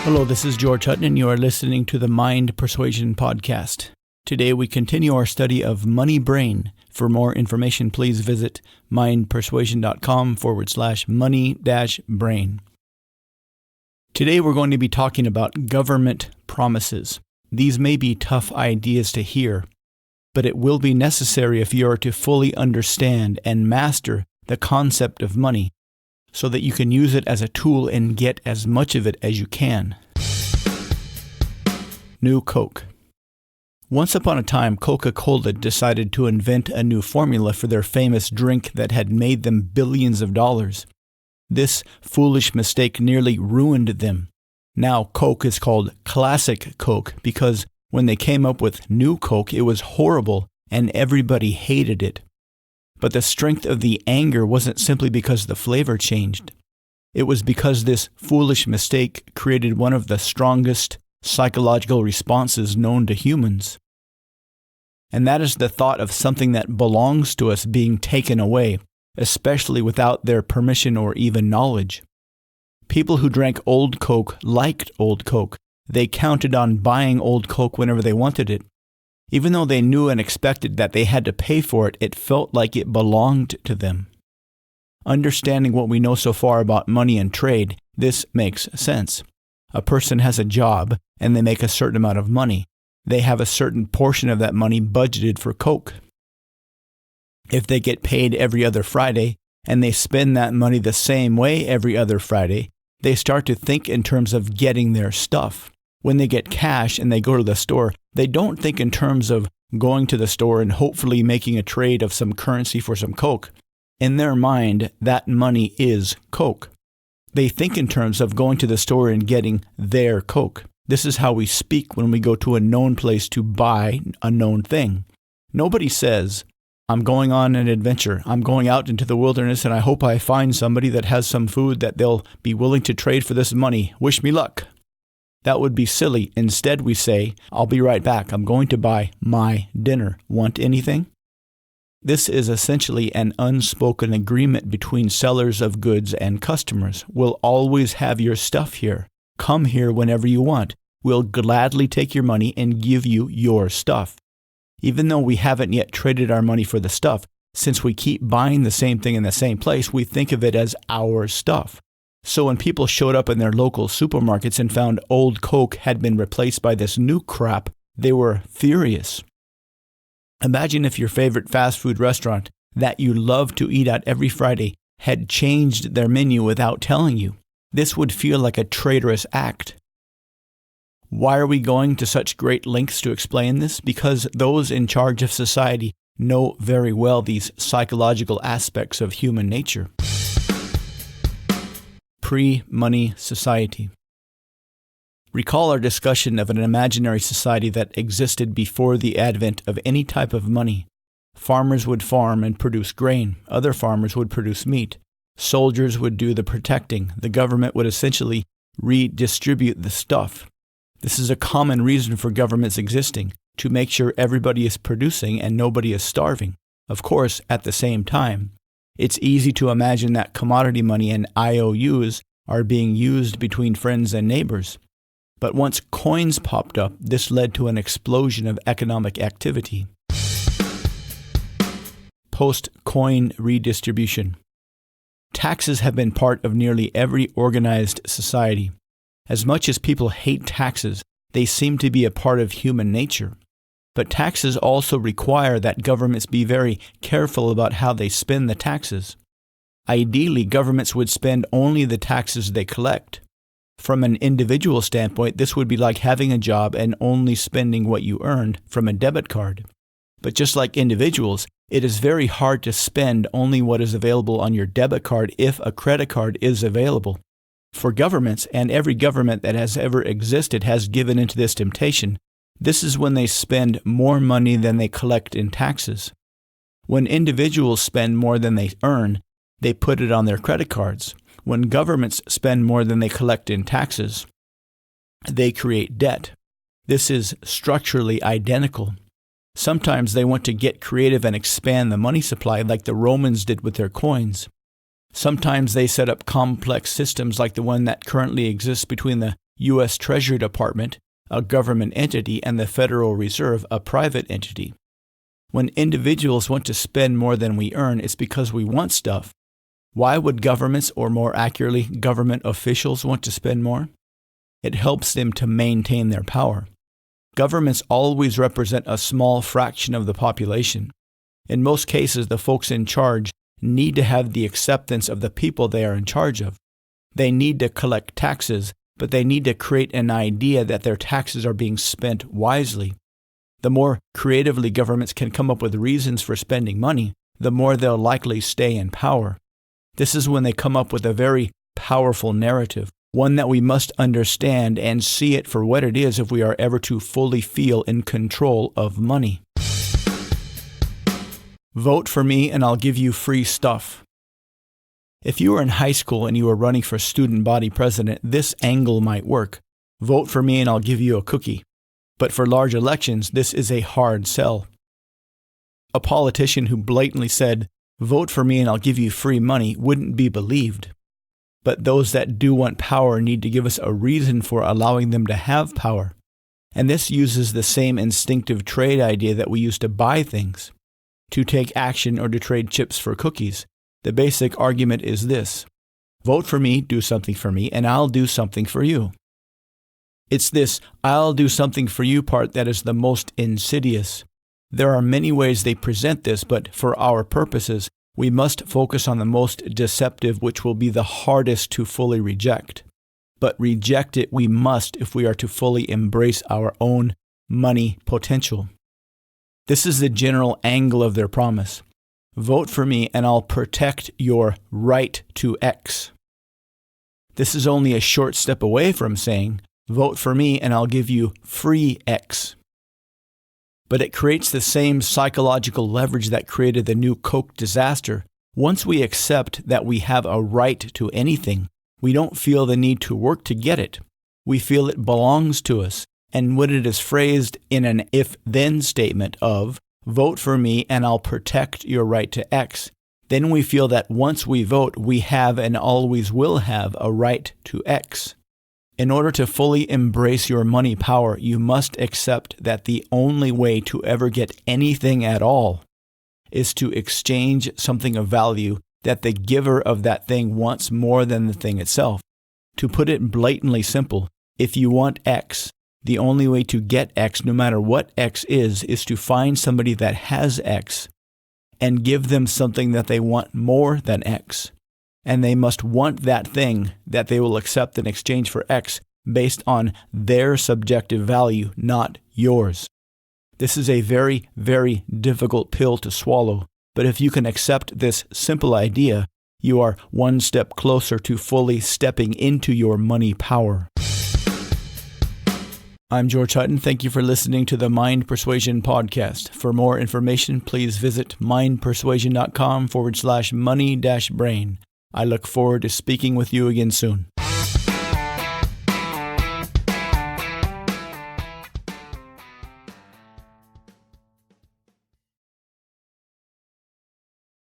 Hello, this is George Hutton, and you are listening to the Mind Persuasion Podcast. Today we continue our study of money brain. For more information, please visit mindpersuasion.com/money-brain. Today we're going to be talking about government promises. These may be tough ideas to hear, but it will be necessary if you are to fully understand and master the concept of money, so that you can use it as a tool and get as much of it as you can. New Coke. Once upon a time, Coca-Cola decided to invent a new formula for their famous drink that had made them billions of dollars. This foolish mistake nearly ruined them. Now Coke is called Classic Coke because when they came up with New Coke, it was horrible and everybody hated it. But the strength of the anger wasn't simply because the flavor changed. It was because this foolish mistake created one of the strongest psychological responses known to humans. And that is the thought of something that belongs to us being taken away, especially without their permission or even knowledge. People who drank old Coke liked old Coke. They counted on buying old Coke whenever they wanted it. Even though they knew and expected that they had to pay for it, it felt like it belonged to them. Understanding what we know so far about money and trade, this makes sense. A person has a job and they make a certain amount of money. They have a certain portion of that money budgeted for Coke. If they get paid every other Friday and they spend that money the same way every other Friday, they start to think in terms of getting their stuff. When they get cash and they go to the store, they don't think in terms of going to the store and hopefully making a trade of some currency for some Coke. In their mind, that money is Coke. They think in terms of going to the store and getting their Coke. This is how we speak when we go to a known place to buy a known thing. Nobody says, I'm going on an adventure. I'm going out into the wilderness and I hope I find somebody that has some food that they'll be willing to trade for this money. Wish me luck. That would be silly. Instead, we say, I'll be right back. I'm going to buy my dinner. Want anything? This is essentially an unspoken agreement between sellers of goods and customers. We'll always have your stuff here. Come here whenever you want. We'll gladly take your money and give you your stuff. Even though we haven't yet traded our money for the stuff, since we keep buying the same thing in the same place, we think of it as our stuff. So when people showed up in their local supermarkets and found old Coke had been replaced by this new crap, they were furious. Imagine if your favorite fast food restaurant that you love to eat at every Friday had changed their menu without telling you. This would feel like a traitorous act. Why are we going to such great lengths to explain this? Because those in charge of society know very well these psychological aspects of human nature. PreMoney Society. Recall our discussion of an imaginary society that existed before the advent of any type of money. Farmers would farm and produce grain. Other farmers would produce meat. Soldiers would do the protecting. The government would essentially redistribute the stuff. This is a common reason for governments existing, to make sure everybody is producing and nobody is starving. Of course, at the same time, it's easy to imagine that commodity money and IOUs are being used between friends and neighbors. But once coins popped up, this led to an explosion of economic activity. Post-coin redistribution. Taxes have been part of nearly every organized society. As much as people hate taxes, they seem to be a part of human nature. But taxes also require that governments be very careful about how they spend the taxes. Ideally, governments would spend only the taxes they collect. From an individual standpoint, this would be like having a job and only spending what you earned from a debit card. But just like individuals, it is very hard to spend only what is available on your debit card if a credit card is available. For governments, and every government that has ever existed has given into this temptation, this is when they spend more money than they collect in taxes. When individuals spend more than they earn, they put it on their credit cards. When governments spend more than they collect in taxes, they create debt. This is structurally identical. Sometimes they want to get creative and expand the money supply like the Romans did with their coins. Sometimes they set up complex systems like the one that currently exists between the U.S. Treasury Department, a government entity, and the Federal Reserve, a private entity. When individuals want to spend more than we earn, it's because we want stuff. Why would governments, or more accurately, government officials, want to spend more? It helps them to maintain their power. Governments always represent a small fraction of the population. In most cases, the folks in charge need to have the acceptance of the people they are in charge of. They need to collect taxes, but they need to create an idea that their taxes are being spent wisely. The more creatively governments can come up with reasons for spending money, the more they'll likely stay in power. This is when they come up with a very powerful narrative, one that we must understand and see it for what it is if we are ever to fully feel in control of money. Vote for me and I'll give you free stuff. If you were in high school and you were running for student body president, this angle might work. Vote for me and I'll give you a cookie. But for large elections, this is a hard sell. A politician who blatantly said, "Vote for me and I'll give you free money," wouldn't be believed. But those that do want power need to give us a reason for allowing them to have power. And this uses the same instinctive trade idea that we use to buy things, to take action or to trade chips for cookies. The basic argument is this: vote for me, do something for me, and I'll do something for you. It's this "I'll do something for you" part that is the most insidious. There are many ways they present this, but for our purposes, we must focus on the most deceptive, which will be the hardest to fully reject. But reject it we must if we are to fully embrace our own money potential. This is the general angle of their promise. Vote for me and I'll protect your right to X. This is only a short step away from saying, vote for me and I'll give you free X. But it creates the same psychological leverage that created the new Coke disaster. Once we accept that we have a right to anything, we don't feel the need to work to get it. We feel it belongs to us. And when it is phrased in an if-then statement of, vote for me and I'll protect your right to X, then we feel that once we vote, we have and always will have a right to X. In order to fully embrace your money power, you must accept that the only way to ever get anything at all is to exchange something of value that the giver of that thing wants more than the thing itself. To put it blatantly simple, if you want X, the only way to get X, no matter what X is to find somebody that has X and give them something that they want more than X. And they must want that thing that they will accept in exchange for X based on their subjective value, not yours. This is a very, very difficult pill to swallow, but if you can accept this simple idea, you are one step closer to fully stepping into your money power. I'm George Hutton. Thank you for listening to the Mind Persuasion Podcast. For more information, please visit mindpersuasion.com/money-brain. I look forward to speaking with you again soon.